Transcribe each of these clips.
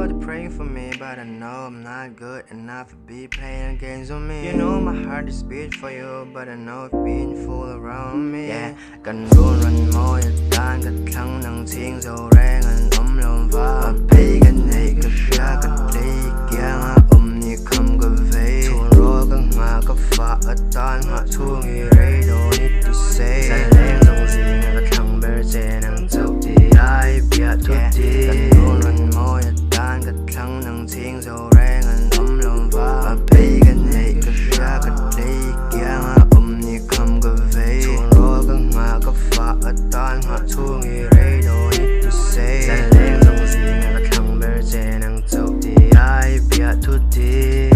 know they're praying for me, but I know I'm not good enough to be playing games on me. You know my heart is beat for you, but I know it's been full around me. Yeah, cần luôn run môi tan cất thăng nắng thiên dầu rang anh lom va. Bây gần này cất ra cất lấy kia như không có về. Thua rồi căng mà có phá ở tan họ thua người đây đâu need to say. Sai lên dòng gì ngã thăng bể trên nắng dầu thì ai biết thôi đi. Cần luôn run môi tan cất thăng nắng thiên dầu rang anh lom va. Bây gần này cất ra cất lấy kia như không có về. Thua rồi căng mà có phá ở tan họ thua người đây đâu need to say. Sai lên dòng gì ngã thăng bể trên nắng dầu thì ai biết thôi đi.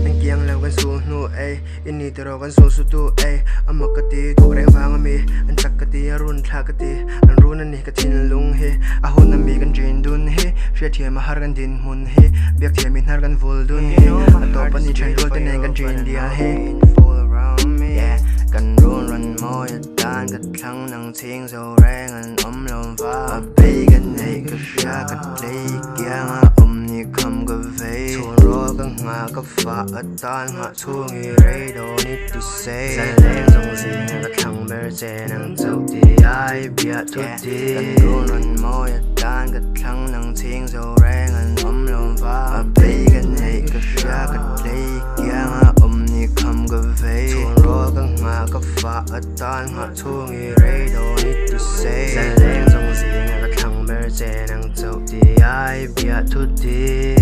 Anh kiêng lâu gần xuống nu ai, in đi từ đầu gần xuống số tu ai. Anh mặc cái tí thuộc đánh vang mi, anh chắc cái tí run thà cái tí, anh run anh cái tin lung he. À hôn anh mi gần dream dun he, share thiam mà har gần din mun he, biết thiam min har gần vol dun he. Anh top anh đi chơi roll tên anh gần dream dia he. Cần run run môi tan cất thăng nắng thiên dầu rang anh lom va. Bây gần này cất ra cất lấy kia như không có về. Thua rồi căng mà có phá ở tan họ thua người đây đâu need to say. Sai lên dòng gì ngã thăng bể trên nắng dầu thì ai biết thôi đi. Cần run run môi tan cất thăng nắng thiên dầu rang anh lom va. Bây gần này cất ra cất lấy kia như không có về. Thua rồi căng mà có phá ở tan họ thua người đây đâu need to say. Sai lên dòng gì ngã thăng bể trên nắng dầu thì ai biết thôi đi.